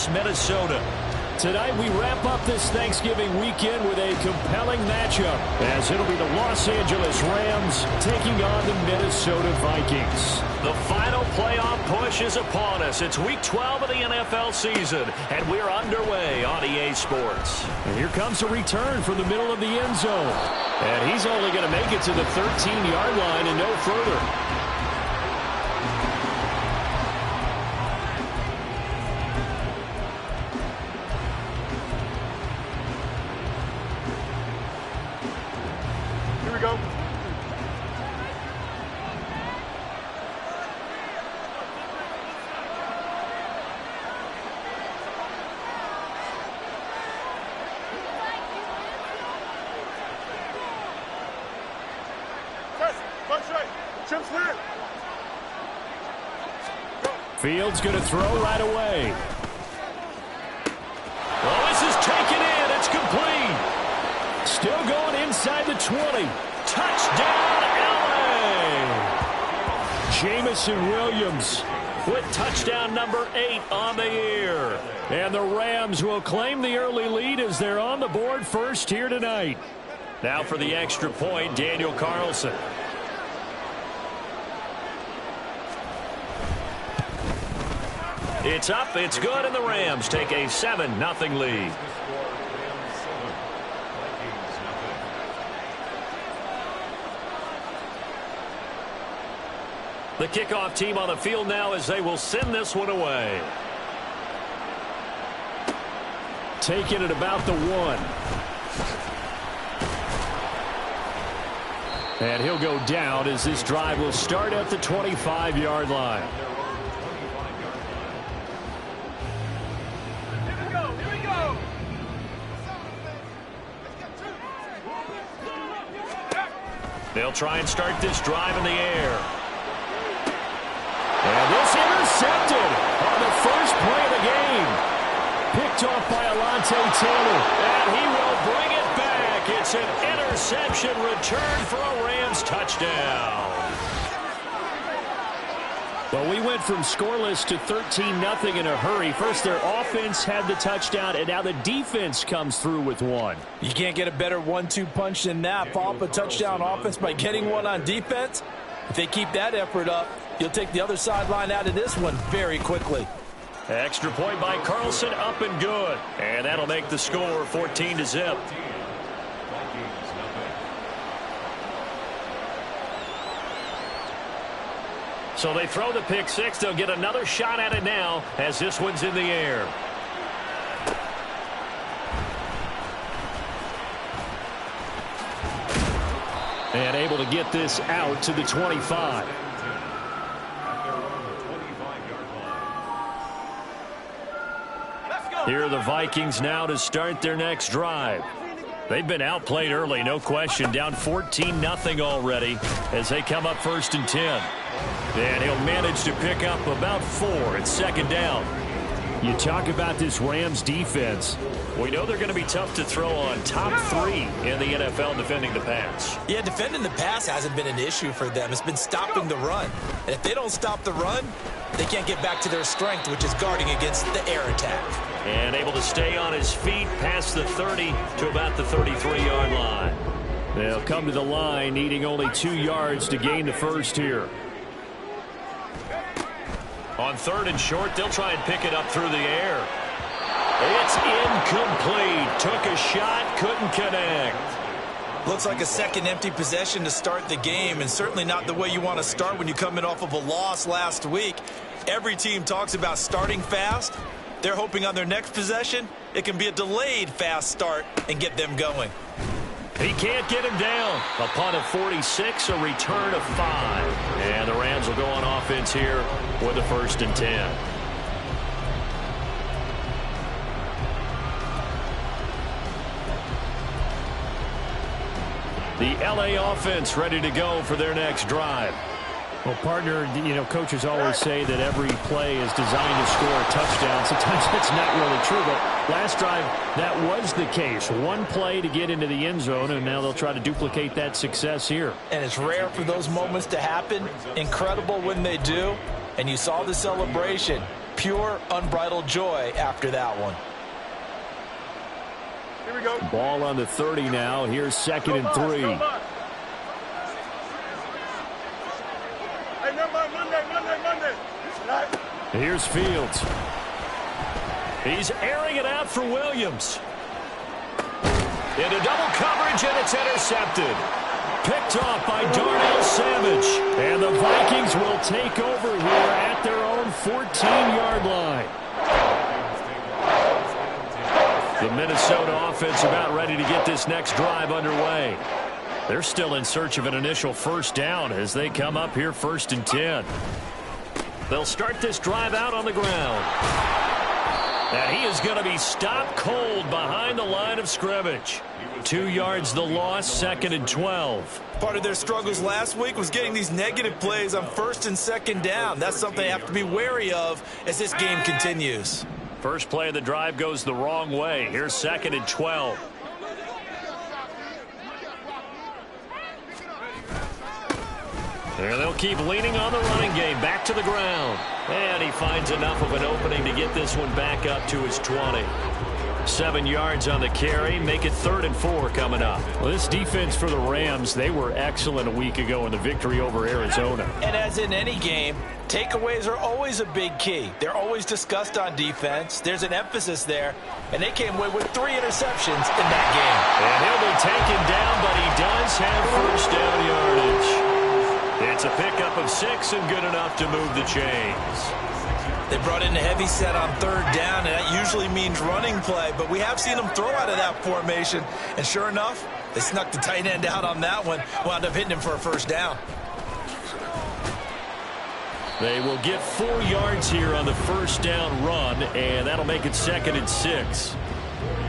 Dallas, Minnesota. Tonight we wrap up this Thanksgiving weekend with a compelling matchup, as it'll be the Los Angeles Rams taking on the Minnesota Vikings. The final playoff push is upon us. It's Week 12 of the NFL season, and we're underway on EA Sports. And here comes a return from the middle of the end zone. And he's only going to make it to the 13-yard line and no further. Fields going to throw right away. Oh, this is taken in. It's complete. Still going inside the 20. Touchdown, LA! Jameson Williams with touchdown number 8 on the year. And the Rams will claim the early lead as they're on the board first here tonight. Now for the extra point, Daniel Carlson. It's up, it's good, and the Rams take a 7-0 lead. The kickoff team on the field now as they will send this one away. Taking it about the 1. And he'll go down as this drive will start at the 25-yard line. They'll try and start this drive in the air. And this intercepted on the first play of the game. Picked off by Alontae Taylor. And he will bring it back. It's an interception return for a Rams touchdown. Well, we went from scoreless to 13-0 in a hurry. First, their offense had the touchdown, and now the defense comes through with one. You can't get a better 1-2 punch than that. Follow up a touchdown offense by getting one on defense. If they keep that effort up, you'll take the other sideline out of this one very quickly. Extra point by Carlson, up and good. And that'll make the score 14-0. So they throw the pick six. They'll get another shot at it now as this one's in the air. And able to get this out to the 25. Here are the Vikings now to start their next drive. They've been outplayed early, no question. Down 14-0 already as they come up 1st and 10. And he'll manage to pick up about 4 at second down. You talk about this Rams defense. We know they're going to be tough to throw on. Top 3 in the NFL defending the pass. Yeah, defending the pass hasn't been an issue for them. It's been stopping the run. And if they don't stop the run, they can't get back to their strength, which is guarding against the air attack. And able to stay on his feet past the 30 to about the 33-yard line. They'll come to the line, needing only 2 yards to gain the first here. On 3rd and short, they'll try and pick it up through the air. It's incomplete. Took a shot, couldn't connect. Looks like a second empty possession to start the game, and certainly not the way you want to start when you come in off of a loss last week. Every team talks about starting fast. They're hoping on their next possession, it can be a delayed fast start and get them going. He can't get him down. Upon a 46, a return of 5. And the Rams will go on offense here with a 1st and 10. The LA offense ready to go for their next drive. Well, partner, you know, coaches always say that every play is designed to score a touchdown. Sometimes that's not really true, but last drive, that was the case. One play to get into the end zone, and now they'll try to duplicate that success here. And it's rare for those moments to happen. Incredible when they do. And you saw the celebration. pure, unbridled joy after that one. Here we go. Ball on the 30 now. Here's 2nd and 3. Hey, Monday. Tonight. Here's Fields. He's airing it out for Williams. Into double coverage, and it's intercepted. Picked off by Darnell Savage. And the Vikings will take over here at their own 14-yard line. The Minnesota offense about ready to get this next drive underway. They're still in search of an initial first down as they come up here 1st and 10. They'll start this drive out on the ground. And he is going to be stopped cold behind the line of scrimmage. 2 yards the loss, 2nd and 12. Part of their struggles last week was getting these negative plays on 1st and 2nd down. That's something they have to be wary of as this game continues. First play of the drive goes the wrong way. Here's 2nd and 12. And they'll keep leaning on the running game. Back to the ground. And he finds enough of an opening to get this one back up to his 20. 7 yards on the carry. Make it 3rd and 4 coming up. Well, this defense for the Rams, they were excellent a week ago in the victory over Arizona. And as in any game, takeaways are always a big key. They're always discussed on defense. There's an emphasis there. And they came away with 3 interceptions in that game. And he'll be taken down, but he does have first down yardage. It's a pickup of 6 and good enough to move the chains. They brought in a heavy set on 3rd down, and that usually means running play. But we have seen them throw out of that formation. And sure enough, they snuck the tight end out on that one. Wound up hitting him for a first down. They will get 4 yards here on the first down run, and that'll make it 2nd and 6.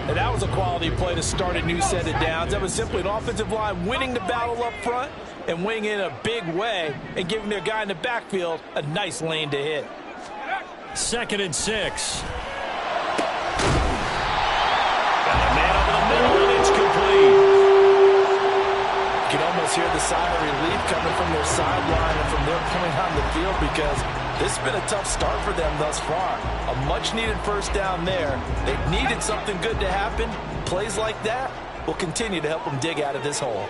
And that was a quality play to start a new set of downs. That was simply an offensive line winning the battle up front and winning in a big way and giving their guy in the backfield a nice lane to hit. 2nd and 6. Got a man over the middle, and it's complete. You can almost hear the sigh of relief coming from their sideline and from their point on the field because this has been a tough start for them thus far. A much-needed first down there. They needed something good to happen. Plays like that will continue to help them dig out of this hole.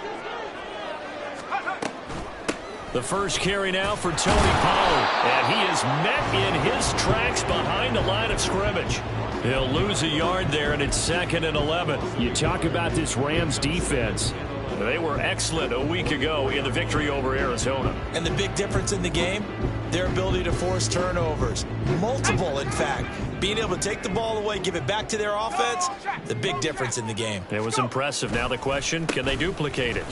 The first carry now for Tony Pollard. And he is met in his tracks behind the line of scrimmage. He'll lose a yard there, and it's 2nd and 11. You talk about this Rams defense. They were excellent a week ago in the victory over Arizona. And the big difference in the game, their ability to force turnovers. Multiple, in fact. Being able to take the ball away, give it back to their offense, the big difference in the game. It was impressive. Now the question, can they duplicate it?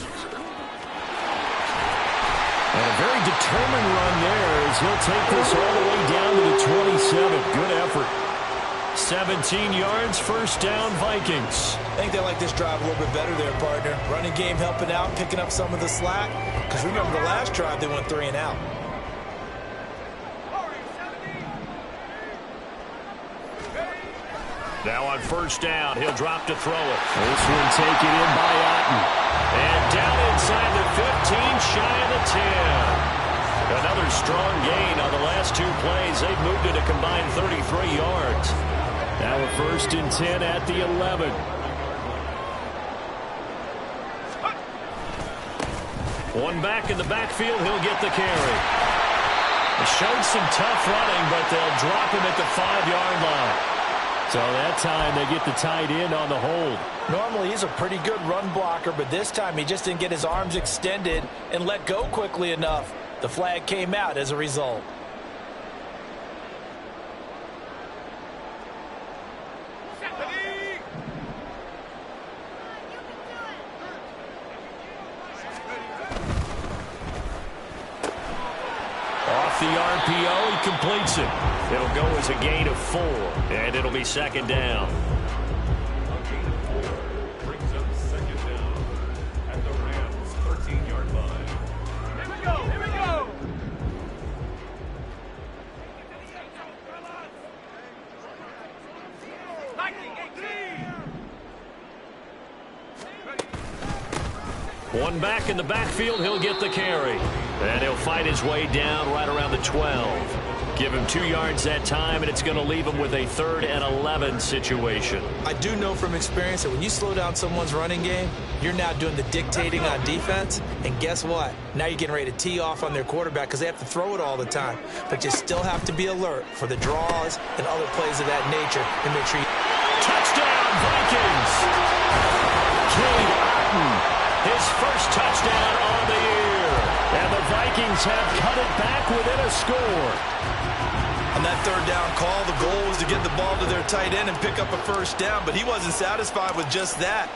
And a very determined run there as he'll take this all the way down to the 27. Good effort. 17 yards, first down, Vikings. I think they like this drive a little bit better there, partner. Running game helping out, picking up some of the slack. Because remember the last drive, they went 3 and out. Now on first down, he'll drop to throw it. This one taken in by Otten. And down inside the 15, shy of the 10. Another strong gain on the last 2 plays. They've moved it a combined 33 yards. Now a 1st and 10 at the 11. One back in the backfield, he'll get the carry. It showed some tough running, but they'll drop him at the 5-yard line. So that time they get the tight end on the hold. Normally he's a pretty good run blocker, but this time he just didn't get his arms extended and let go quickly enough. The flag came out as a result. Off the RPO, he completes it. It'll go as a gain of 4, and it'll be 2nd down. Brings up 2nd down at the Rams' 13-yard line. Here we go. Here we go. One back in the backfield, he'll get the carry. And he'll fight his way down right around the 12. Give him 2 yards that time, and it's going to leave him with a 3rd and 11 situation. I do know from experience that when you slow down someone's running game, you're now doing the dictating on defense. And guess what? Now you're getting ready to tee off on their quarterback because they have to throw it all the time. But you still have to be alert for the draws and other plays of that nature and make sure you... Touchdown, Vikings! Cade Otton, his first touchdown on the year. And the Vikings have cut it back within a score. On that 3rd down call, the goal was to get the ball to their tight end and pick up a 1st down, but he wasn't satisfied with just that.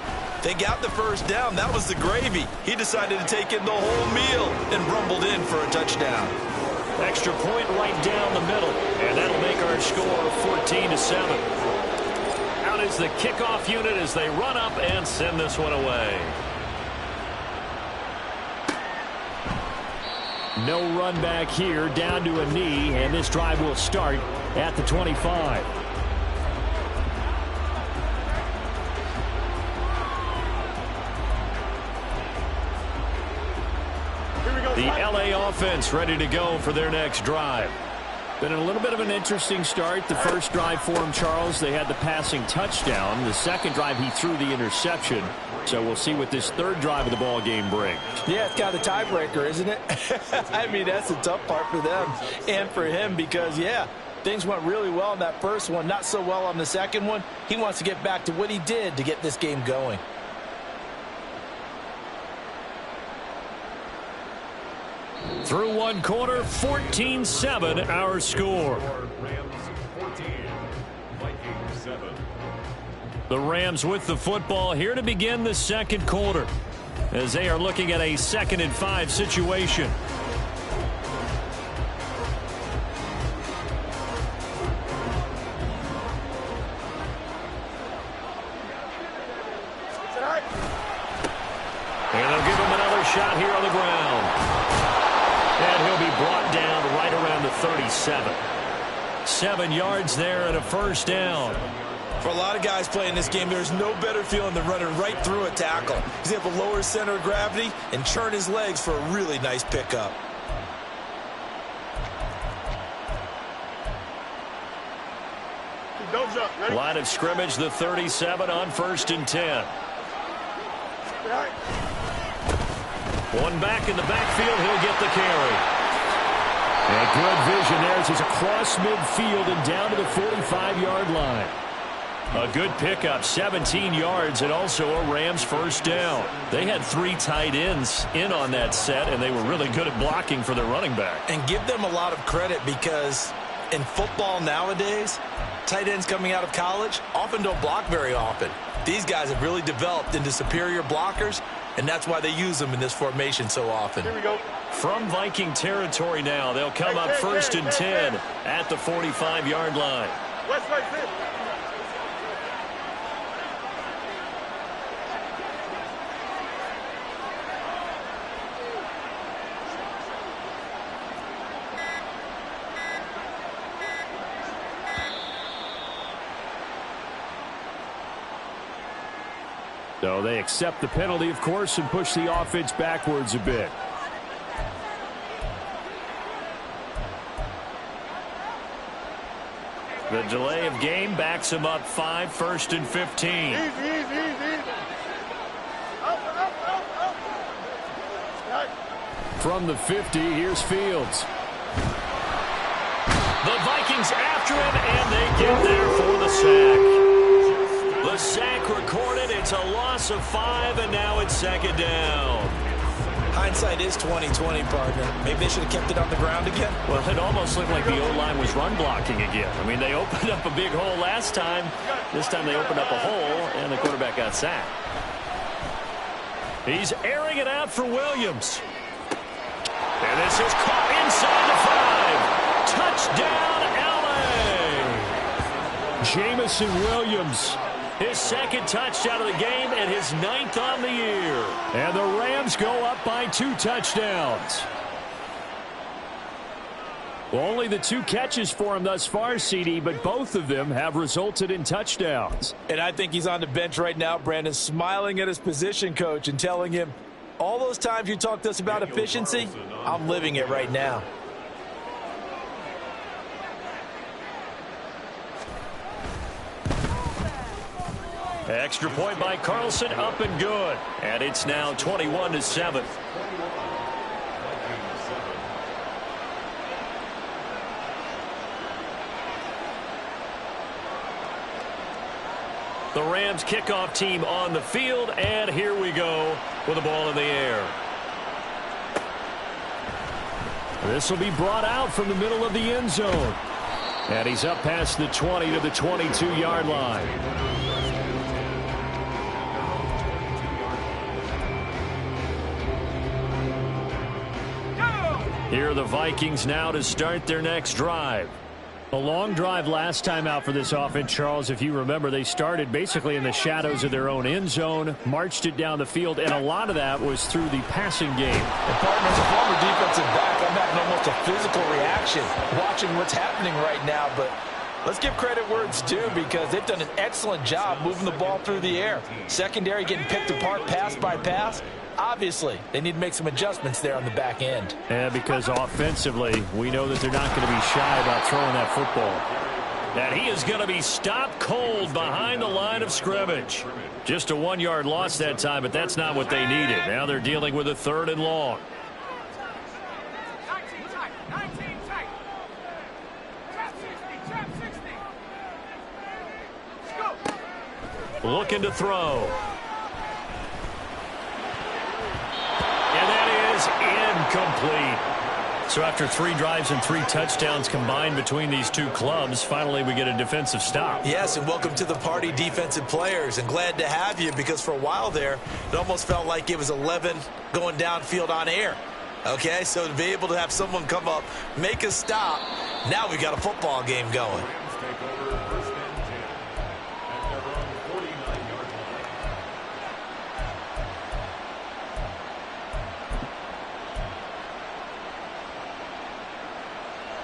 They got the 1st down. That was the gravy. He decided to take in the whole meal and rumbled in for a touchdown. Extra point right down the middle, and that'll make our score 14-7. Out is the kickoff unit as they run up and send this one away. No run back here, down to a knee, and this drive will start at the 25. The LA offense ready to go for their next drive. Been a little bit of an interesting start. The first drive for him, Charles, they had the passing touchdown. The second drive, he threw the interception. So we'll see what this 3rd drive of the ball game brings. Yeah, it's kind of the tiebreaker, isn't it? I mean, that's the tough part for them and for him because, yeah, things went really well in that first one, not so well on the second one. He wants to get back to what he did to get this game going. Through 1 quarter, 14-7 our score. Rams 14, Vikings 7. The Rams with the football here to begin the 2nd quarter as they are looking at a 2nd and 5 situation. And they'll give him another shot here on the ground. And he'll be brought down right around the 37. 7 yards there and a 1st down. For a lot of guys playing this game, there's no better feeling than running right through a tackle. He's able to lower his center of gravity and churn his legs for a really nice pickup. Line of scrimmage, the 37 on 1st and 10. One back in the backfield, he'll get the carry. And good vision there as he's across midfield and down to the 45-yard line. A good pickup, 17 yards, and also a Rams 1st down. They had 3 tight ends in on that set, and they were really good at blocking for their running back. And give them a lot of credit because in football nowadays, tight ends coming out of college often don't block very often. These guys have really developed into superior blockers, and that's why they use them in this formation so often. Here we go. From Viking territory now, they'll come up 1st and 10 at the 45-yard line. West right there. So they accept the penalty, of course, and push the offense backwards a bit. The delay of game backs him up 5, 1st and 15. Easy. From the 50, here's Fields. The Vikings after him, and they get there for the sack. The sack recorded. It's a loss of 5, and now it's 2nd down. Hindsight is 20/20, partner. Maybe they should have kept it on the ground again. Well, it almost looked like the O-line was run blocking again. I mean, they opened up a big hole last time. This time they opened up a hole, and the quarterback got sacked. He's airing it out for Williams. And this is caught inside the 5. Touchdown, L.A. Jameson Williams. His 2nd touchdown of the game and his 9th on the year. And the Rams go up by 2 touchdowns. Well, only the 2 catches for him thus far, CD, but both of them have resulted in touchdowns. And I think he's on the bench right now, Brandon, smiling at his position coach and telling him, all those times you talked to us about efficiency, I'm living it right now. Extra point by Carlson, up and good. And it's now 21-7. The Rams kickoff team on the field, and here we go with the ball in the air. This will be brought out from the middle of the end zone. And he's up past the 20 to the 22-yard line. Here are the Vikings now to start their next drive. A long drive last time out for this offense, Charles. If you remember, they started basically in the shadows of their own end zone, marched it down the field, and a lot of that was through the passing game. And partner, as a former defensive back, I'm having almost a physical reaction watching what's happening right now. But let's give credit where it's due, because they've done an excellent job moving the ball through the air. Secondary getting picked apart pass by pass. Obviously, they need to make some adjustments there on the back end. Yeah, because offensively, we know that they're not going to be shy about throwing that football. And he is going to be stopped cold behind the line of scrimmage. Just a 1-yard loss that time, but that's not what they needed. Now they're dealing with a 3rd and long. Looking to throw. Incomplete. So after 3 drives and 3 touchdowns combined between these two clubs, finally we get a defensive stop. Yes, and welcome to the party, defensive players, and glad to have you, because for a while there, it almost felt like it was 11 going downfield on air. Okay, so to be able to have someone come up, make a stop, now we got a football game going.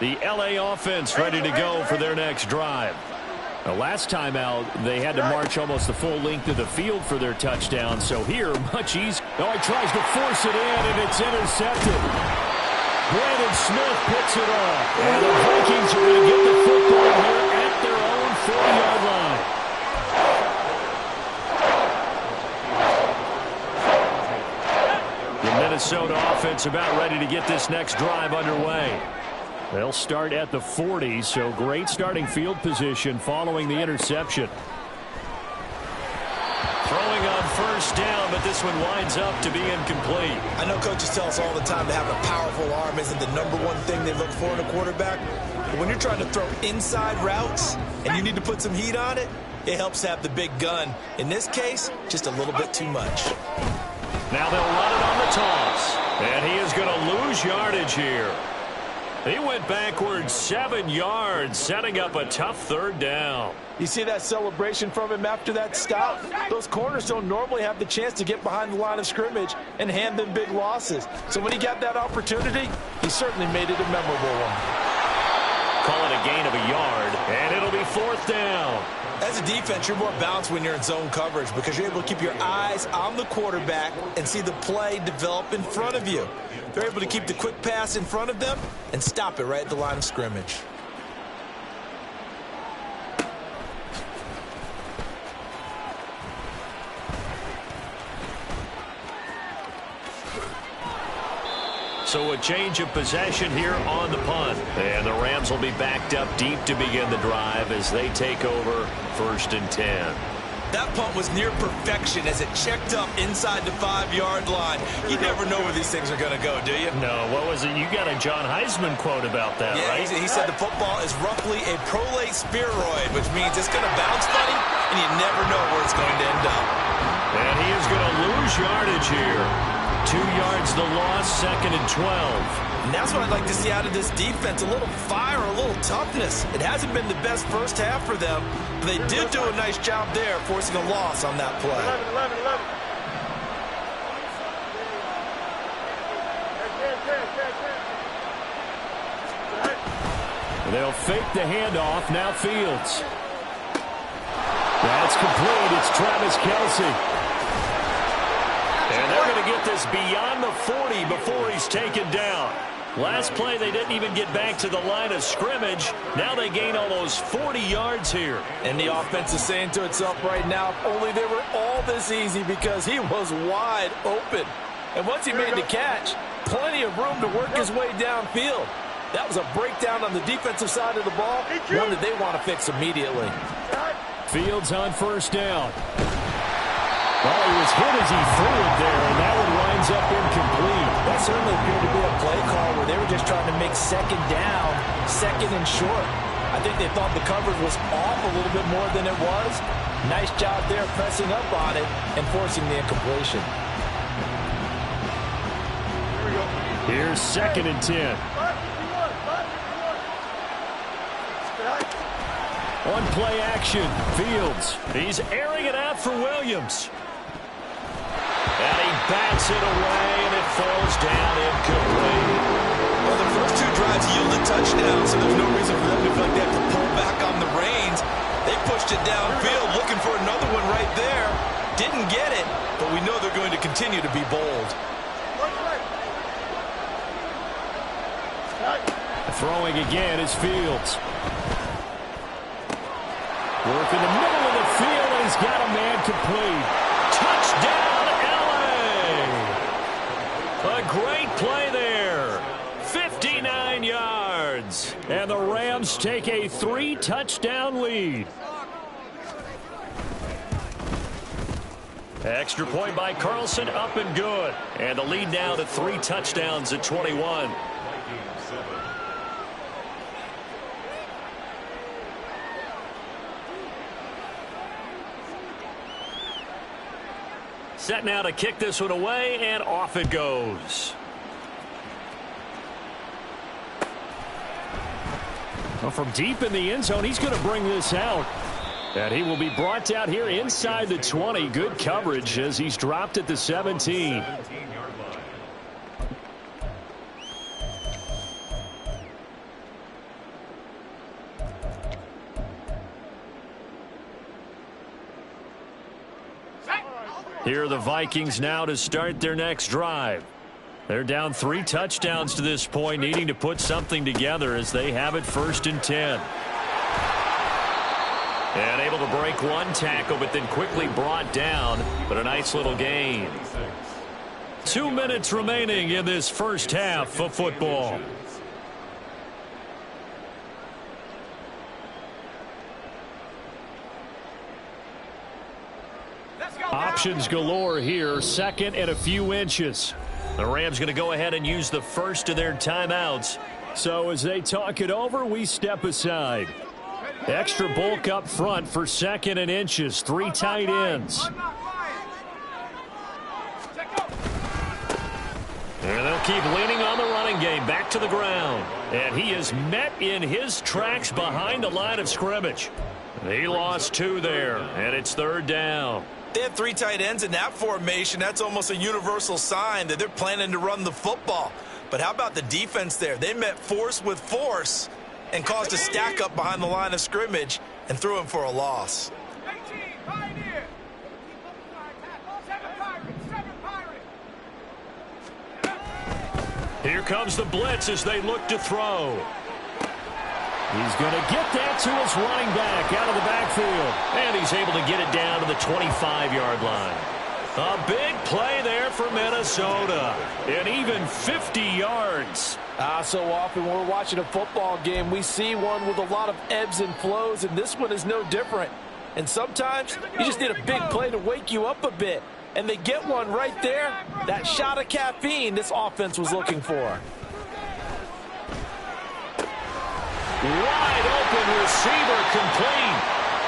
The L.A. offense ready to go for their next drive. The last time out, they had to march almost the full length of the field for their touchdown. So here, much easier. Oh, he tries to force it in, and it's intercepted. Brandon Smith picks it off. And the Vikings are going to get the football here at their own 40-yard line. The Minnesota offense about ready to get this next drive underway. They'll start at the 40, so great starting field position following the interception. Throwing on 1st down, but this one winds up to be incomplete. I know coaches tell us all the time that having a powerful arm isn't the #1 thing they look for in a quarterback. But when you're trying to throw inside routes and you need to put some heat on it, it helps have the big gun. In this case, just a little bit too much. Now they'll run it on the toss. And he is going to lose yardage here. He went backwards 7 yards, setting up a tough 3rd down. You see that celebration from him after that stop? Those corners don't normally have the chance to get behind the line of scrimmage and hand them big losses. So when he got that opportunity, he certainly made it a memorable one. Call it a gain of a yard, and it'll be 4th down. As a defense, you're more balanced when you're in zone coverage, because you're able to keep your eyes on the quarterback and see the play develop in front of you. They're able to keep the quick pass in front of them and stop it right at the line of scrimmage. So a change of possession here on the punt. And the Rams will be backed up deep to begin the drive as they take over 1st and 10. That punt was near perfection as it checked up inside the 5-yard line. You never know where these things are going to go, do you? No, what was it? You got a John Heisman quote about that, right? Yeah, he said the football is roughly a prolate spheroid, which means it's going to bounce funny, and you never know where it's going to end up. And he is going to lose yardage here. 2 yards the loss, 2nd and 12. And that's what I'd like to see out of this defense, a little fire, a little toughness. It hasn't been the best first half for them, but they did do a nice job there, forcing a loss on that play. 11. They'll fake the handoff. Now Fields. That's complete. It's Travis Kelce. And they're going to get this beyond the 40 before he's taken down. Last play, they didn't even get back to the line of scrimmage. Now they gain almost 40 yards here. And the offense is saying to itself right now, if only they were all this easy, because he was wide open. And once he made the catch, plenty of room to work his way downfield. That was a breakdown on the defensive side of the ball, one that they want to fix immediately. Fields on first down. Well, he was hit as he threw it there, and that one winds up incomplete. That certainly appeared to be a play call where they were just trying to make second down, second and short. I think they thought the coverage was off a little bit more than it was. Nice job there pressing up on it and forcing the incompletion. Here's 2nd and 10. One play action. Fields. He's airing it out for Williams. And he bats it away, and it falls down incomplete. Well, the first two drives yielded touchdowns, so there's no reason for them to feel like they have to pull back on the reins. They pushed it downfield, looking for another one right there. Didn't get it, but we know they're going to continue to be bold. Throwing again is Fields. Work in the middle of the field, and he's got a man complete. Touchdown, L.A. A great play there. 59 yards. And the Rams take a 3-touchdown lead. Extra point by Carlson, up and good. And the lead now to 3 touchdowns at 21. Set now to kick this one away, and off it goes. Well, from deep in the end zone, he's going to bring this out. And he will be brought down here inside the 20. Good coverage as he's dropped at the 17. Here are the Vikings now to start their next drive. They're down 3 touchdowns to this point, needing to put something together as they have it 1st and 10. And able to break one tackle, but then quickly brought down, but a nice little gain. 2 minutes remaining in this first half of football. Options galore here. 2nd and a few inches. The Rams going to go ahead and use the first of their timeouts. So as they talk it over, we step aside. Extra bulk up front for 2nd and inches. 3 tight ends. And they'll keep leaning on the running game. Back to the ground. And he is met in his tracks behind the line of scrimmage. He lost 2 there, and it's 3rd down. They have 3 tight ends in that formation. That's almost a universal sign that they're planning to run the football. But how about the defense there? They met force with force and caused a stack up behind the line of scrimmage and threw him for a loss. Here comes the blitz as they look to throw. He's going to get that to his running back out of the backfield. And he's able to get it down to the 25-yard line. A big play there for Minnesota. And even 50 yards. So often when we're watching a football game, we see one with a lot of ebbs and flows, and this one is no different. And sometimes you just need a big play to wake you up a bit. And they get one right there. That shot of caffeine this offense was looking for. Wide open receiver complete.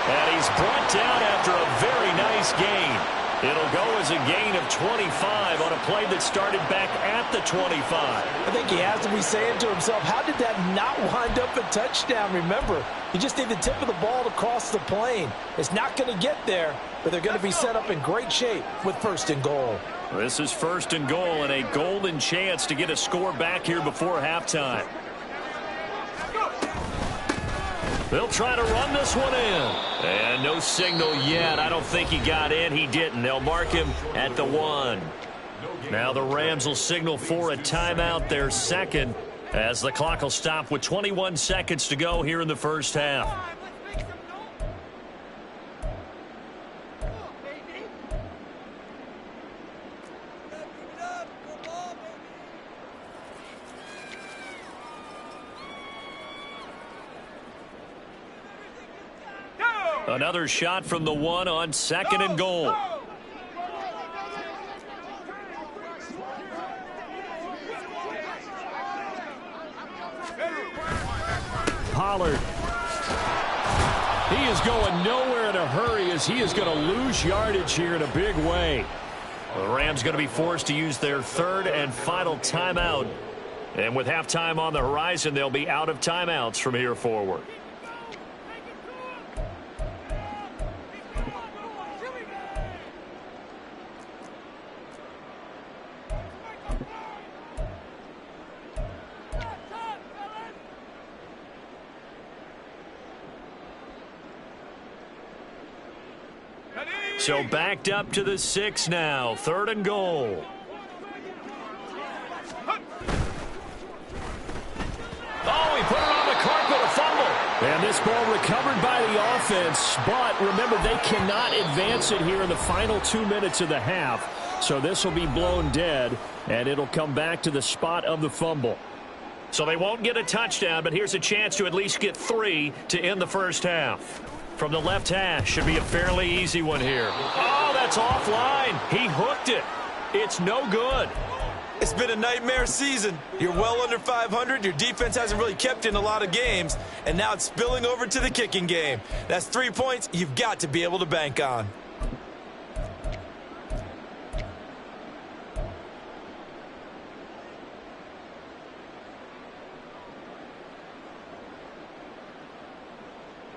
And he's brought down after a very nice gain. It'll go as a gain of 25 on a play that started back at the 25. I think he has to be saying to himself, how did that not wind up a touchdown? Remember, you just need the tip of the ball to cross the plane. It's not going to get there, but they're going to be set up in great shape with 1st and goal. This is 1st and goal and a golden chance to get a score back here before halftime. They'll try to run this one in. And no signal yet. I don't think he got in. He didn't. They'll mark him at the 1. Now the Rams will signal for a timeout, their 2nd. As the clock will stop with 21 seconds to go here in the first half. Another shot from the one on 2nd and goal. Pollard. He is going nowhere in a hurry as he is going to lose yardage here in a big way. The Rams going to be forced to use their 3rd and final timeout. And with halftime on the horizon, they'll be out of timeouts from here forward. So backed up to the 6 now. 3rd and goal. Oh, he put it on the carpet, a fumble. And this ball recovered by the offense, but remember, they cannot advance it here in the final 2 minutes of the half. So this will be blown dead, and it'll come back to the spot of the fumble. So they won't get a touchdown, but here's a chance to at least get 3 to end the first half. From the left hash, should be a fairly easy one here. Oh, that's offline. He hooked it. It's no good. It's been a nightmare season. You're well under 500. Your defense hasn't really kept in a lot of games, and now it's spilling over to the kicking game. That's 3 points you've got to be able to bank on.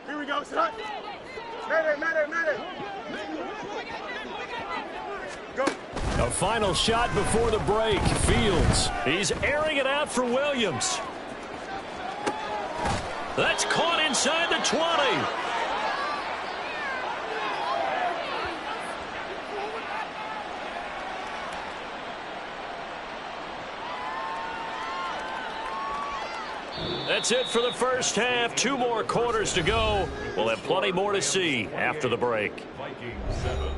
Here we go, son. Matter. Go. A final shot before the break. Fields. He's airing it out for Williams. That's caught inside the 20. That's it for the first half. 2 more quarters to go. We'll have plenty more to see after the break. Vikings 7.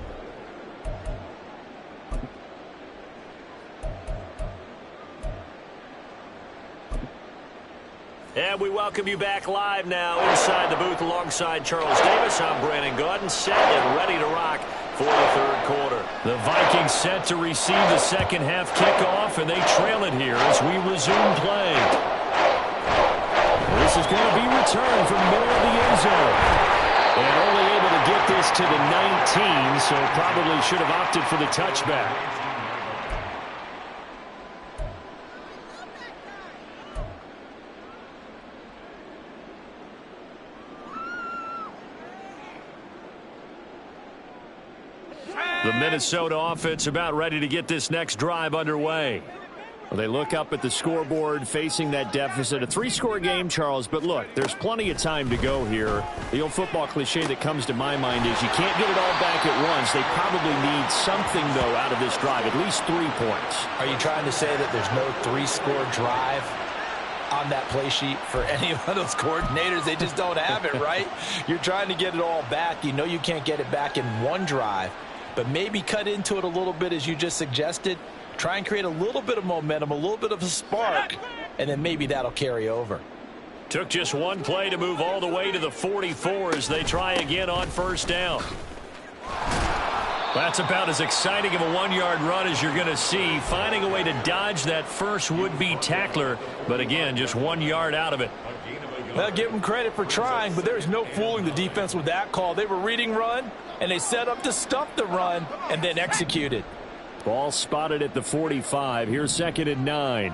And we welcome you back live now inside the booth alongside Charles Davis. I'm Brandon Gaudin, set and ready to rock for the 3rd quarter. The Vikings set to receive the second half kickoff, and they trail it here as we resume play. This is going to be returned from the middle of the end zone. And only able to get this to the 19, so probably should have opted for the touchback. The Minnesota offense about ready to get this next drive underway. Well, they look up at the scoreboard facing that deficit. A 3-score game, Charles, but look, there's plenty of time to go here. The old football cliche that comes to my mind is you can't get it all back at once. They probably need something, though, out of this drive, at least 3 points. Are you trying to say that there's no 3-score drive on that play sheet for any of those coordinators? They just don't have it, right? You're trying to get it all back. You know you can't get it back in one drive, but maybe cut into it a little bit as you just suggested. Try and create a little bit of momentum, a little bit of a spark, and then maybe that'll carry over. Took just 1 play to move all the way to the 44 as they try again on first down. That's about as exciting of a 1-yard run as you're going to see, finding a way to dodge that first would-be tackler, but again, just 1 yard out of it. Well, give them credit for trying, but there's no fooling the defense with that call. They were reading run, and they set up to stuff the run and then executed. Ball spotted at the 45. Here's 2nd and 9.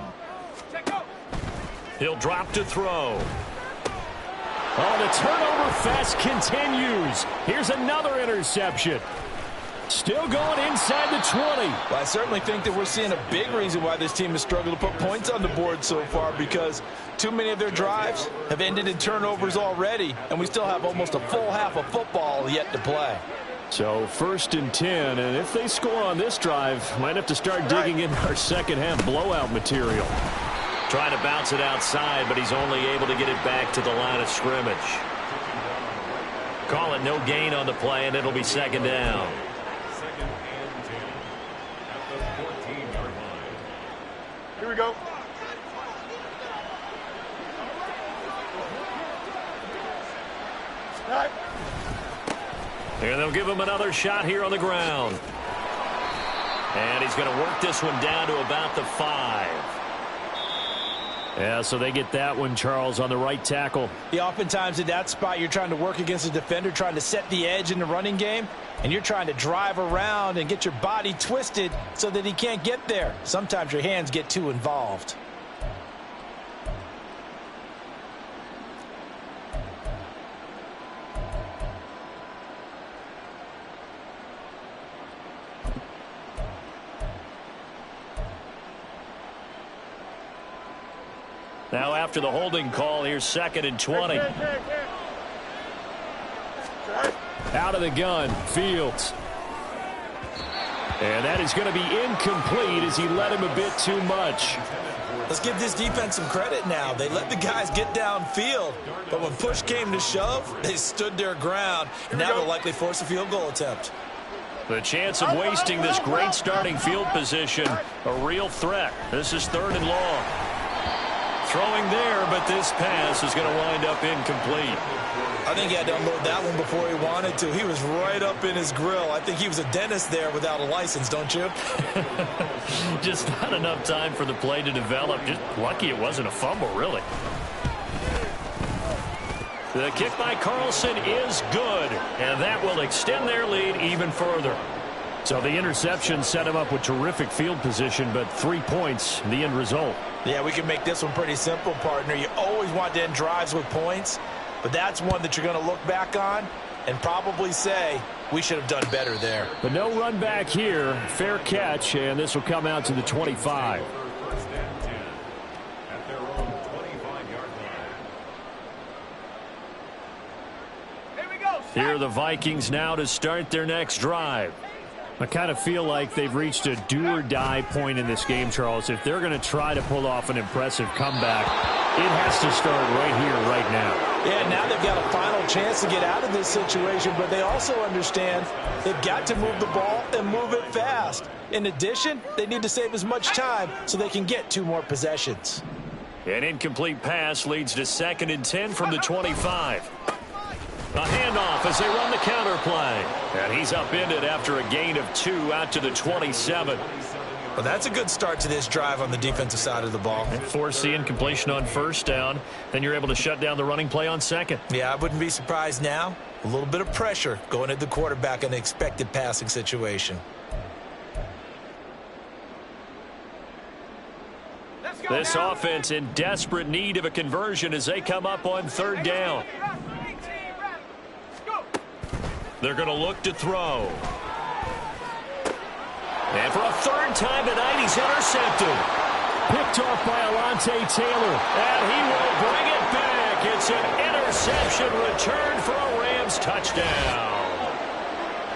He'll drop to throw. Oh, the turnover fest continues. Here's another interception. Still going inside the 20. Well, I certainly think that we're seeing a big reason why this team has struggled to put points on the board so far, because too many of their drives have ended in turnovers already, and we still have almost a full half of football yet to play. So 1st and 10, and if they score on this drive, might have to start digging in our second half blowout material. Trying to bounce it outside, but he's only able to get it back to the line of scrimmage. Call it no gain on the play, and it'll be second down. Second and 10 at the 14-yard line. Here we go. Right. And they'll give him another shot here on the ground. And he's going to work this one down to about the 5. Yeah, so they get that one, Charles, on the right tackle. Yeah, oftentimes in that spot, you're trying to work against a defender, trying to set the edge in the running game, and you're trying to drive around and get your body twisted so that he can't get there. Sometimes your hands get too involved. Now after the holding call, here's second and 20. Out of the gun, Fields. And that is going to be incomplete as he led him a bit too much. Let's give this defense some credit now. They let the guys get downfield, but when push came to shove, they stood their ground. Now they'll likely force a field goal attempt. The chance of wasting this great starting field position, a real threat. This is third and long. Throwing there, but this pass is going to wind up incomplete. I think he had to unload that one before he wanted to. He was right up in his grill. I think he was a dentist there without a license, don't you? Just not enough time for the play to develop. Just lucky it wasn't a fumble, really. The kick by Carlson is good, and that will extend their lead even further. So the interception set him up with terrific field position, but 3 points, the end result. Yeah, we can make this one pretty simple, partner. You always want to end drives with points, but that's one that you're going to look back on and probably say, we should have done better there. But no run back here. Fair catch, and this will come out to the 25. First and 10 at their own 25-yard line. Here we go. Here are the Vikings now to start their next drive. I kind of feel like they've reached a do-or-die point in this game, Charles. If they're going to try to pull off an impressive comeback, it has to start right here, right now. Yeah, now they've got a final chance to get out of this situation, but they also understand they've got to move the ball and move it fast. In addition, they need to save as much time so they can get 2 more possessions. An incomplete pass leads to second and 10 from the 25. A handoff as they run the counter play. And he's upended after a gain of 2 out to the 27. Well, that's a good start to this drive on the defensive side of the ball. Force the incompletion on first down. Then you're able to shut down the running play on second. Yeah, I wouldn't be surprised now. A little bit of pressure going at the quarterback in an expected passing situation. This offense in desperate need of a conversion as they come up on third down. They're going to look to throw. And for a third time tonight, he's intercepted. Picked off by Alontae Taylor. And he will bring it back. It's an interception return for a Rams touchdown.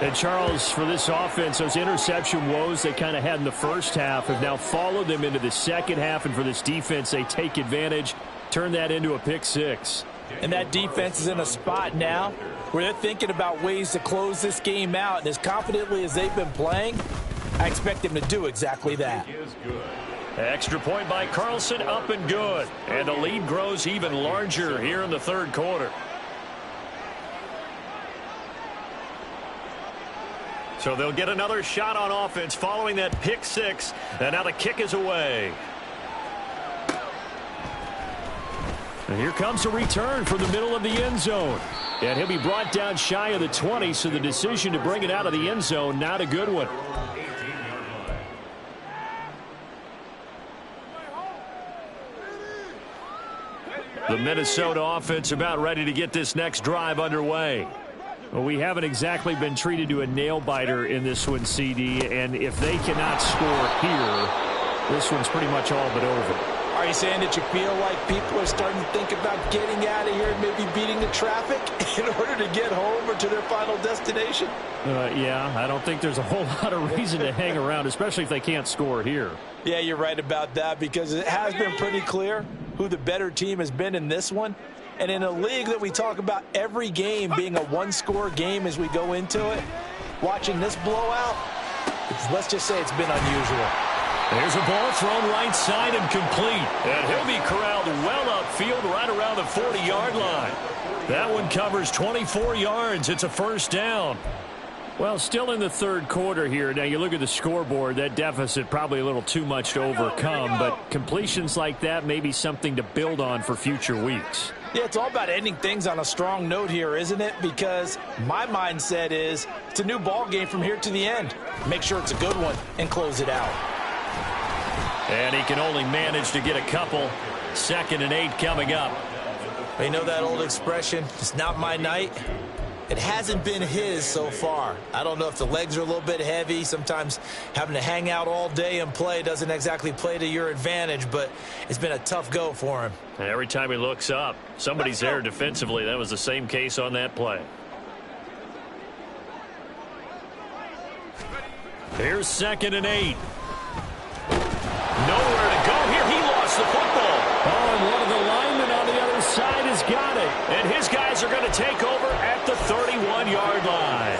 And, Charles, for this offense, those interception woes they kind of had in the first half have now followed them into the second half. And for this defense, they take advantage, turn that into a pick 6. And that defense is in a spot now where they're thinking about ways to close this game out. And as confidently as they've been playing, I expect them to do exactly that. Extra point by Carlson, up and good. And the lead grows even larger here in the third quarter. So they'll get another shot on offense following that pick 6. And now the kick is away. And here comes a return from the middle of the end zone. And he'll be brought down shy of the 20, so the decision to bring it out of the end zone, not a good one. The Minnesota offense about ready to get this next drive underway. Well, we haven't exactly been treated to a nail-biter in this one, CD, and if they cannot score here, this one's pretty much all but over. Are you saying that you feel like people are starting to think about getting out of here and maybe beating the traffic in order to get home or to their final destination? Yeah, I don't think there's a whole lot of reason to hang around, especially if they can't score here. Yeah, you're right about that, because it has been pretty clear who the better team has been in this one. And in a league that we talk about every game being a one-score game as we go into it, watching this blowout, let's just say it's been unusual. There's a ball thrown right side and complete. And he'll be corralled well upfield right around the 40-yard line. That one covers 24 yards. It's a first down. Well, still in the third quarter here. Now, you look at the scoreboard, that deficit probably a little too much to overcome, but completions like that may be something to build on for future weeks. Yeah, it's all about ending things on a strong note here, isn't it? Because my mindset is it's a new ball game from here to the end. Make sure it's a good one and close it out. And he can only manage to get a couple. 2nd and 8 coming up. You know that old expression, it's not my night? It hasn't been his so far. I don't know if the legs are a little bit heavy. Sometimes having to hang out all day and play doesn't exactly play to your advantage, but it's been a tough go for him. And every time he looks up, somebody's there defensively. That was the same case on that play. Here's 2nd and 8. Nowhere to go here. He lost the football. Oh, and one of the linemen on the other side has got it. And his guys are going to take over at the 31-yard line.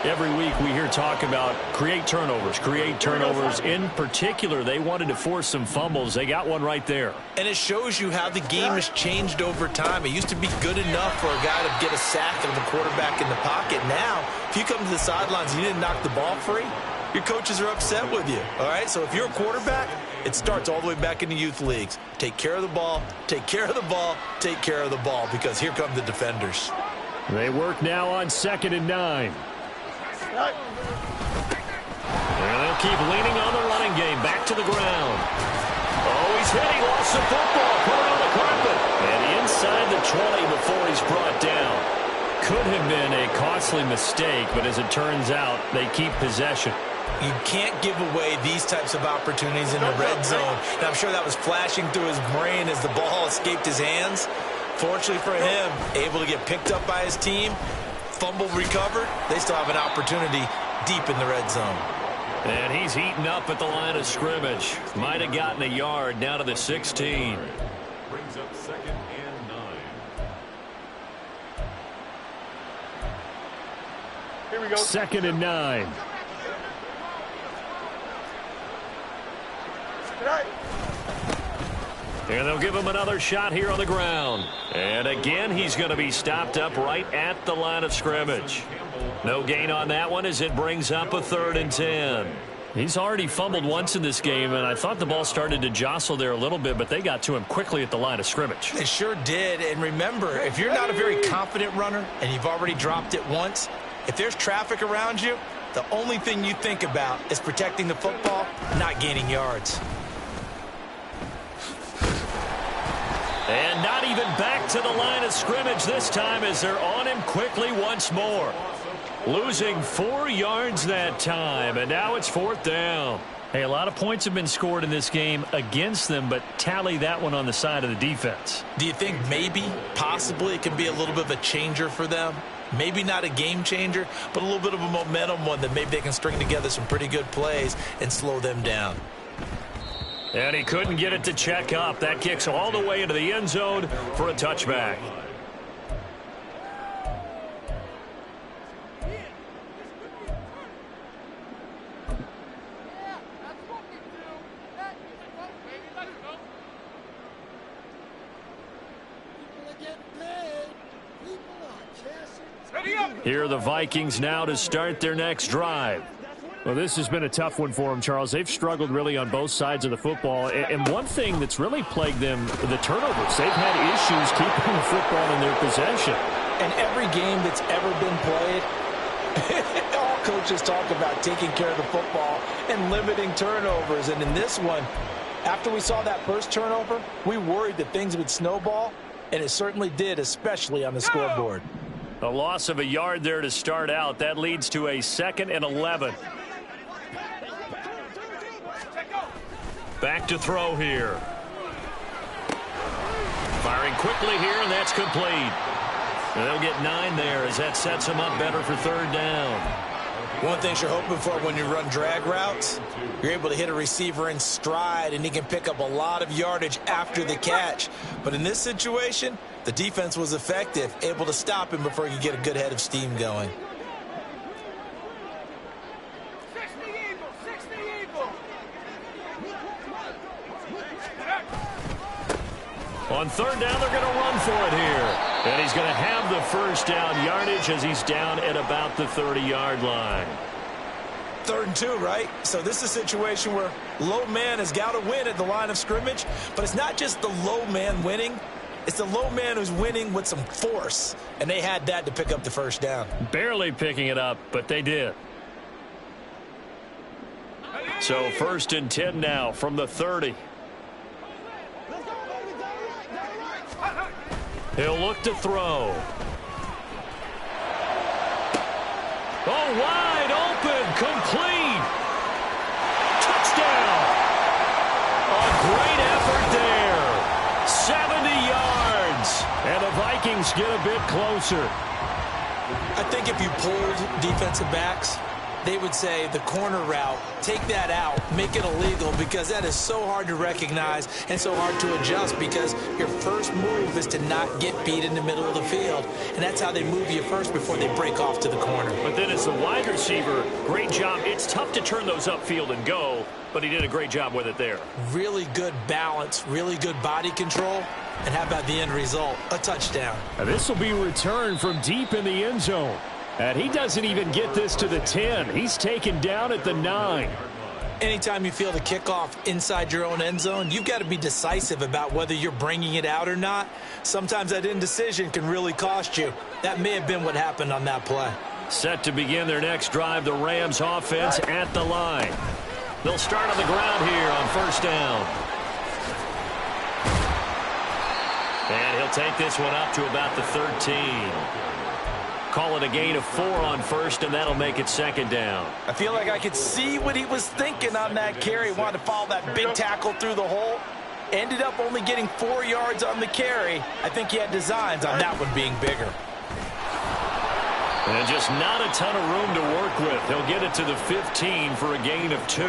Every week we hear talk about create turnovers. In particular, they wanted to force some fumbles. They got one right there. And it shows you how the game has changed over time. It used to be good enough for a guy to get a sack and the quarterback in the pocket. Now, if you come to the sidelines and you didn't knock the ball free, your coaches are upset with you, all right? So if you're a quarterback, it starts all the way back in the youth leagues. Take care of the ball, take care of the ball, take care of the ball, because here come the defenders. They work now on 2nd and 9. And they'll keep leaning on the running game. Back to the ground. Oh, he's hit. He lost the football. Put it on the carpet. And inside the 20 before he's brought down. Could have been a costly mistake, but as it turns out, they keep possession. You can't give away these types of opportunities in the red zone. And I'm sure that was flashing through his brain as the ball escaped his hands. Fortunately for him, able to get picked up by his team, fumble recovered. They still have an opportunity deep in the red zone. And he's heating up at the line of scrimmage. Might have gotten a yard down to the 16. Brings up 2nd and 9. Here we go. 2nd and 9. Right. And they'll give him another shot here on the ground. And again, he's going to be stopped up right at the line of scrimmage. No gain on that one as it brings up a 3rd and 10. He's already fumbled once in this game, and I thought the ball started to jostle there a little bit, but they got to him quickly at the line of scrimmage. They sure did. And remember, if you're not a very confident runner and you've already dropped it once, if there's traffic around you, the only thing you think about is protecting the football, not gaining yards. And not even back to the line of scrimmage this time as they're on him quickly once more. Losing 4 yards that time, and now it's 4th down. Hey, a lot of points have been scored in this game against them, but tally that one on the side of the defense. Do you think maybe, possibly, it can be a little bit of a changer for them? Maybe not a game changer, but a little bit of a momentum one that maybe they can string together some pretty good plays and slow them down. And he couldn't get it to check up. That kicks all the way into the end zone for a touchback. Here are the Vikings now to start their next drive. Well, this has been a tough one for them, Charles. They've struggled really on both sides of the football. And one thing that's really plagued them, the turnovers. They've had issues keeping the football in their possession. And every game that's ever been played, all coaches talk about taking care of the football and limiting turnovers. And in this one, after we saw that first turnover, we worried that things would snowball, and it certainly did, especially on the scoreboard. A loss of a yard there to start out. That leads to a 2nd and 11. Back to throw here. Firing quickly here, and that's complete. And they'll get 9 there as that sets them up better for third down. One thing you're hoping for when you run drag routes, you're able to hit a receiver in stride, and he can pick up a lot of yardage after the catch. But in this situation, the defense was effective, able to stop him before he could get a good head of steam going. On third down, they're going to run for it here. And he's going to have the first down yardage as he's down at about the 30-yard line. 3rd and 2, right? So this is a situation where low man has got to win at the line of scrimmage. But it's not just the low man winning. It's the low man who's winning with some force. And they had that to pick up the first down. Barely picking it up, but they did. So 1st and 10 now from the 30. He'll look to throw. Oh, wide open, complete. Touchdown. A great effort there. 70 yards. And the Vikings get a bit closer. I think if you pulled defensive backs, they would say the corner route, take that out, make it illegal, because that is so hard to recognize and so hard to adjust, because your first move is to not get beat in the middle of the field. And that's how they move you first before they break off to the corner. But then as the wide receiver, great job. It's tough to turn those upfield and go, but he did a great job with it there. Really good balance, really good body control. And how about the end result? A touchdown. And this will be returned from deep in the end zone. And he doesn't even get this to the 10. He's taken down at the 9. Anytime you feel the kickoff inside your own end zone, you've got to be decisive about whether you're bringing it out or not. Sometimes that indecision can really cost you. That may have been what happened on that play. Set to begin their next drive, the Rams offense at the line. They'll start on the ground here on 1st down. And he'll take this one up to about the 13. Call it a gain of 4 on 1st, and that'll make it 2nd down. I feel like I could see what he was thinking on that carry. Wanted to follow that big tackle through the hole. Ended up only getting 4 yards on the carry. I think he had designs on that one being bigger. And just not a ton of room to work with. He'll get it to the 15 for a gain of 2.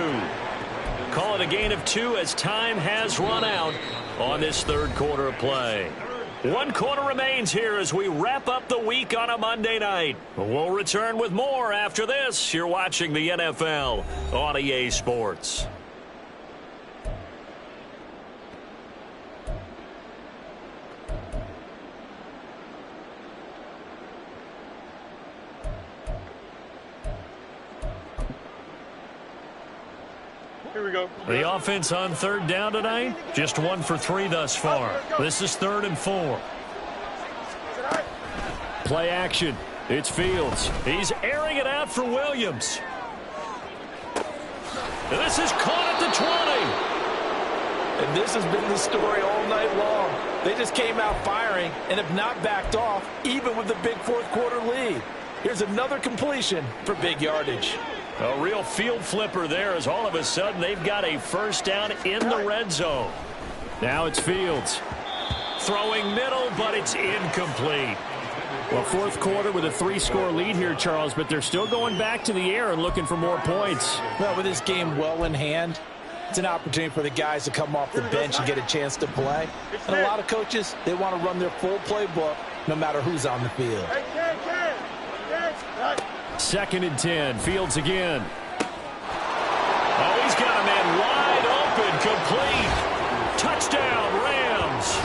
Call it a gain of 2 as time has run out on this 3rd quarter of play. 1 quarter remains here as we wrap up the week on a Monday night. We'll return with more after this. You're watching the NFL on EA Sports. Here we go. The offense on 3rd down tonight, just 1 for 3 thus far. This is 3rd and 4. Play action. It's Fields. He's airing it out for Williams. And this is caught at the 20. And this has been the story all night long. They just came out firing and have not backed off, even with the big 4th quarter lead. Here's another completion for big yardage. A real field flipper there as all of a sudden they've got a 1st down in the red zone. Now it's Fields. Throwing middle, but it's incomplete. Well, 4th quarter with a 3-score lead here, Charles, but they're still going back to the air and looking for more points. Well, with this game well in hand, it's an opportunity for the guys to come off the bench and get a chance to play. And a lot of coaches, they want to run their full playbook no matter who's on the field. 2nd and 10. Fields again. Oh, he's got a man wide open, complete. Touchdown, Rams.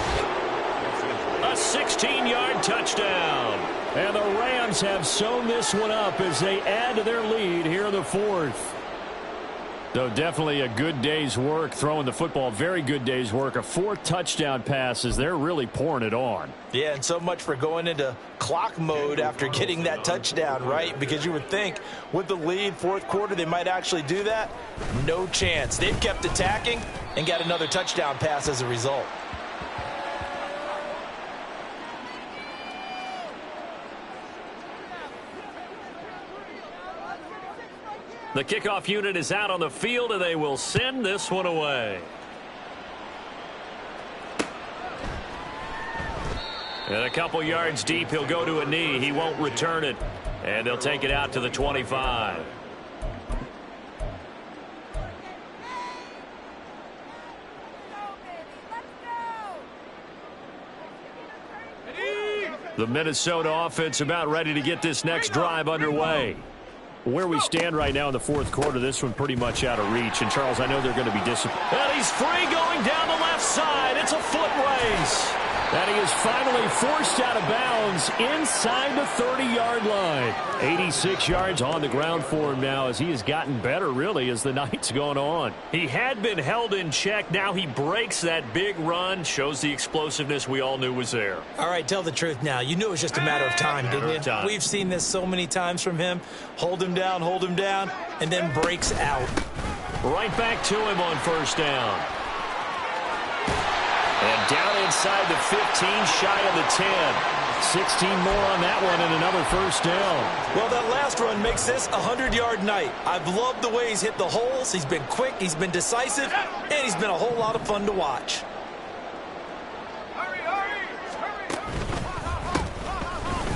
A 16-yard touchdown. And the Rams have sewn this one up as they add to their lead here in the 4th. So definitely a good day's work throwing the football. Very good day's work. A 4th touchdown pass as they're really pouring it on. Yeah, and so much for going into clock mode after getting that touchdown, right? Because you would think with the lead, 4th quarter, they might actually do that. No chance. They've kept attacking and got another touchdown pass as a result. The kickoff unit is out on the field, and they will send this one away. And a couple yards deep, he'll go to a knee. He won't return it. And they'll take it out to the 25. The Minnesota offense about ready to get this next drive underway. Where we stand right now in the fourth quarter, this one pretty much out of reach. And, Charles, I know they're going to be disappointed. And he's free going down the left side. It's a foot race. And he is finally forced out of bounds inside the 30-yard line. 86 yards on the ground for him now as he has gotten better, really, as the night's gone on. He had been held in check. Now he breaks that big run. Shows the explosiveness we all knew was there. All right, tell the truth now. You knew it was just a matter of time, didn't you? We've seen this so many times from him. Hold him down, and then breaks out. Right back to him on first down. And down inside the 15, shy of the 10. 16 more on that one and another first down. Well, that last run makes this a 100-yard night. I've loved the way he's hit the holes. He's been quick, he's been decisive, and he's been a whole lot of fun to watch.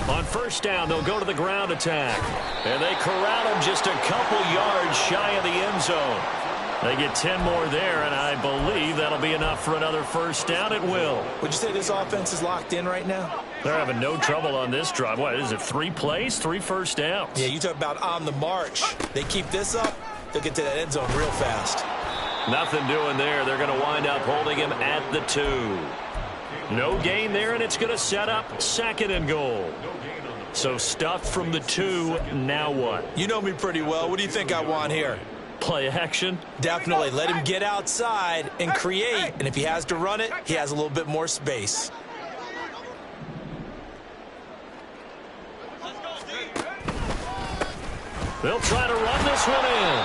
On first down, they'll go to the ground attack. And they corral him just a couple yards shy of the end zone. They get 10 more there, and I believe that'll be enough for another first down. It will. Would you say this offense is locked in right now? They're having no trouble on this drive. What is it, 3 plays, 3 first downs? Yeah, you talk about on the march. They keep this up, they'll get to that end zone real fast. Nothing doing there. They're going to wind up holding him at the 2. No gain there, and it's going to set up second and goal. So stuffed from the 2, now what? You know me pretty well. What do you think I want here? Play action? Definitely. Let him get outside and create. And if he has to run it, he has a little bit more space. They'll try to run this one in.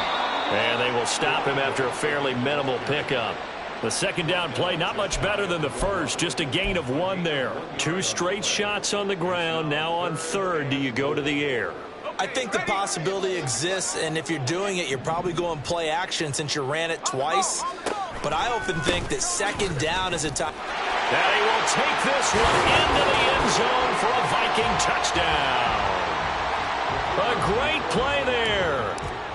And they will stop him after a fairly minimal pickup. The second down play, not much better than the first. Just a gain of 1 there. 2 straight shots on the ground. Now on third, do you go to the air? I think the possibility exists, and if you're doing it, you're probably going play action since you ran it twice. But I often think that second down is a time. And he will take this one into the end zone for a Viking touchdown. A great play there.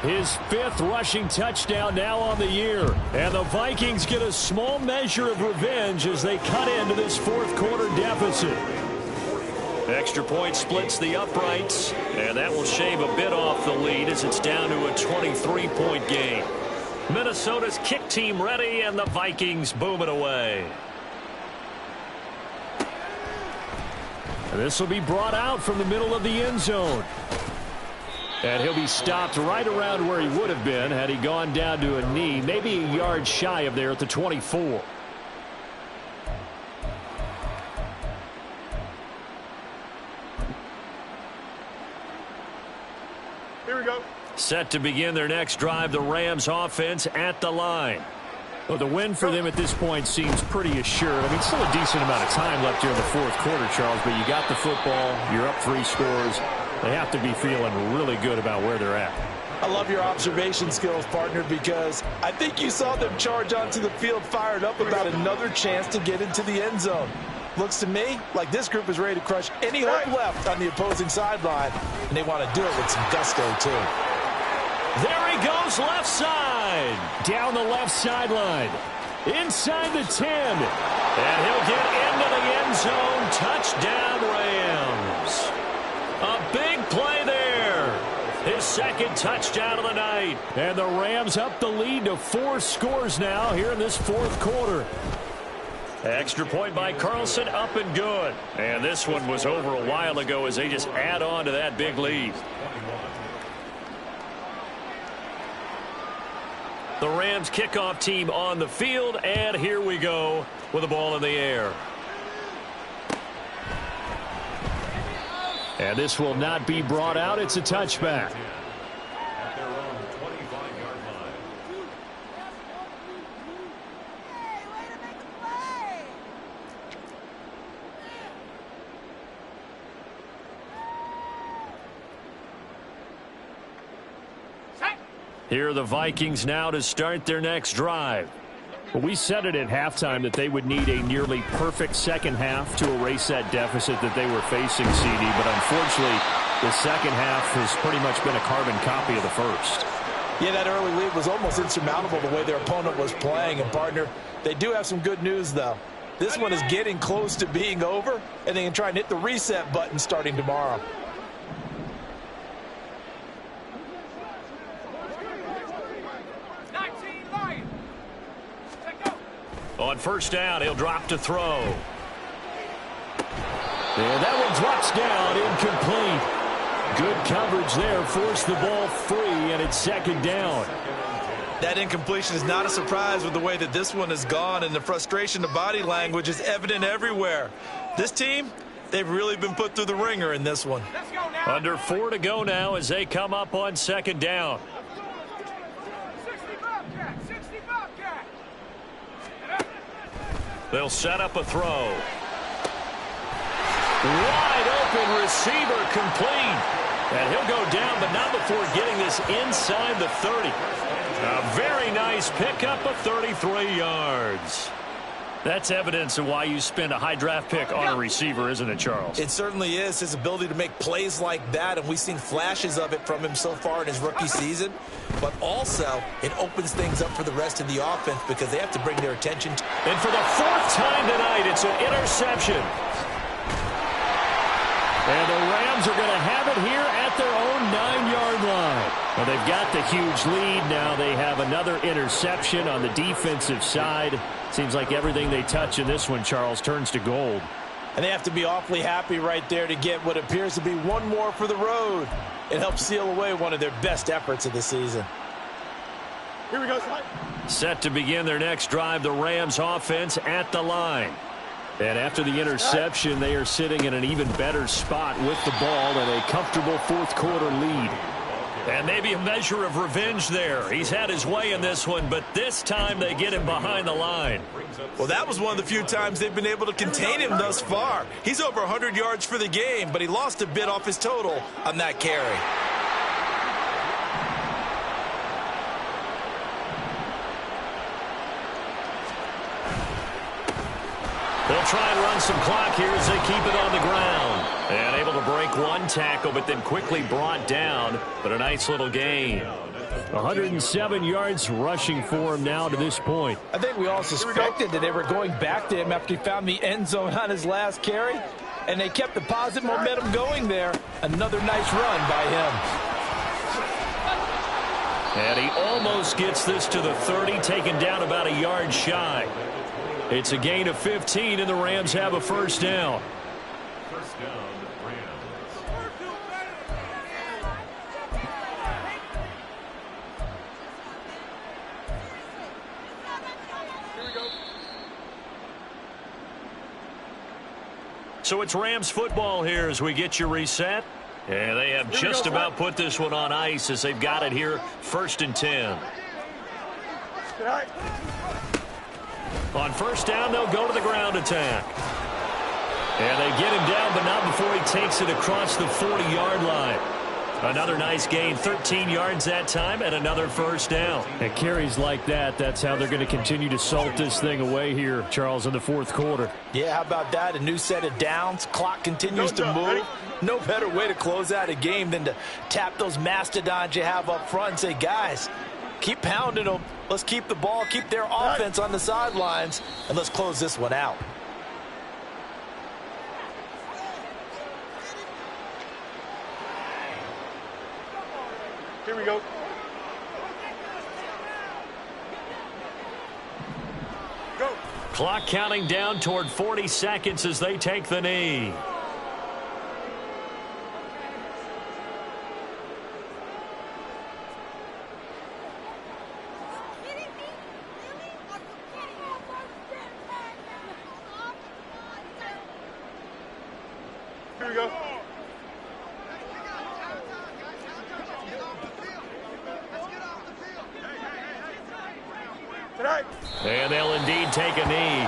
His 5th rushing touchdown now on the year. And the Vikings get a small measure of revenge as they cut into this fourth quarter deficit. Extra point splits the uprights, and that will shave a bit off the lead as it's down to a 23-point game. Minnesota's kick team ready, and the Vikings boom it away. And this will be brought out from the middle of the end zone. And he'll be stopped right around where he would have been had he gone down to a knee, maybe a yard shy of there at the 24. Here we go. Set to begin their next drive, the Rams offense at the line. Well, the win for them at this point seems pretty assured. I mean, still a decent amount of time left here in the fourth quarter, Charles, but you got the football, you're up 3 scores. They have to be feeling really good about where they're at. I love your observation skills, partner, because I think you saw them charge onto the field fired up about another chance to get into the end zone. Looks to me like this group is ready to crush any hope left on the opposing sideline, and they want to do it with some gusto, too. There he goes, left side. Down the left sideline. Inside the 10. And he'll get into the end zone. Touchdown, Rams. A big play there. His second touchdown of the night. And the Rams up the lead to 4 scores now here in this fourth quarter. Extra point by Carlson, up and good. And this one was over a while ago as they just add on to that big lead. The Rams kickoff team on the field, and here we go with the ball in the air. And this will not be brought out. It's a touchback. At their own 25-yard line. Here are the Vikings now to start their next drive. Well, we said it at halftime that they would need a nearly perfect second half to erase that deficit that they were facing, CD. But unfortunately, the second half has pretty much been a carbon copy of the first. Yeah, that early lead was almost insurmountable the way their opponent was playing. And, partner, they do have some good news, though. This one is getting close to being over, and they can try and hit the reset button starting tomorrow. On first down, he'll drop to throw. And that one drops down, incomplete. Good coverage there, forced the ball free, and it's second down. That incompletion is not a surprise with the way that this one has gone, and the frustration, the body language is evident everywhere. This team, they've really been put through the ringer in this one. Under 4 to go now as they come up on second down. They'll set up a throw. Wide open receiver complete. And he'll go down, but not before getting this inside the 30. A very nice pickup of 33 yards. That's evidence of why you spend a high draft pick on a receiver, isn't it, Charles? It certainly is. His ability to make plays like that, and we've seen flashes of it from him so far in his rookie season. But also, it opens things up for the rest of the offense because they have to bring their attention to. And for the 4th time tonight, it's an interception. And the Rams are going to have it here at their own 9-yard line. Well, they've got the huge lead. Now they have another interception on the defensive side. Seems like everything they touch in this one, Charles, turns to gold. And they have to be awfully happy right there to get what appears to be one more for the road. It helps seal away one of their best efforts of the season. Here we go. Set to begin their next drive, the Rams offense at the line. And after the interception, they are sitting in an even better spot with the ball and a comfortable fourth-quarter lead. And maybe a measure of revenge there. He's had his way in this one, but this time they get him behind the line. Well, that was one of the few times they've been able to contain him thus far. He's over 100 yards for the game, but he lost a bit off his total on that carry. They'll try and run some clock here as they keep it on the ground. And able to break one tackle, but then quickly brought down. But a nice little gain. 107 yards rushing for him now to this point. I think we all suspected that they were going back to him after he found the end zone on his last carry. And they kept the positive momentum going there. Another nice run by him. And he almost gets this to the 30, taken down about a yard shy. It's a gain of 15, and the Rams have a first down. First down, Rams. Here we go. So it's Rams football here as we get you reset. And they have just about put this one on ice as they've got it here, 1st and 10. All right. On first down, they'll go to the ground attack. And they get him down, but not before he takes it across the 40-yard line. Another nice gain, 13 yards that time, and another first down. And carries like that, that's how they're going to continue to salt this thing away here, Charles, in the fourth quarter. Yeah, how about that? A new set of downs. Clock continues to move. No better way to close out a game than to tap those mastodons you have up front and say, guys, keep pounding them. Let's keep the ball, keep their offense on the sidelines, and let's close this one out. Here we go. Go. Clock counting down toward 40 seconds as they take the knee. Here we go. Tonight. And they'll indeed take a knee.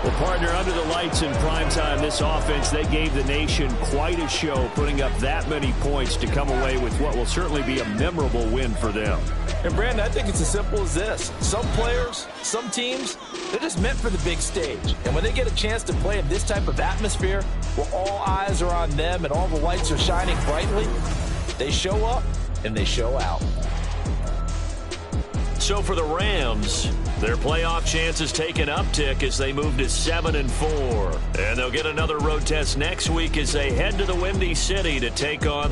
Well, Partner, under the lights in primetime, this offense, they gave the nation quite a show, putting up that many points to come away with what will certainly be a memorable win for them. And, Brandon, I think it's as simple as this. Some players, some teams, they're just meant for the big stage. And when they get a chance to play in this type of atmosphere, where all eyes are on them and all the lights are shining brightly, they show up and they show out. So for the Rams, their playoff chances take an uptick as they move to 7-4. And they'll get another road test next week as they head to the Windy City to take on the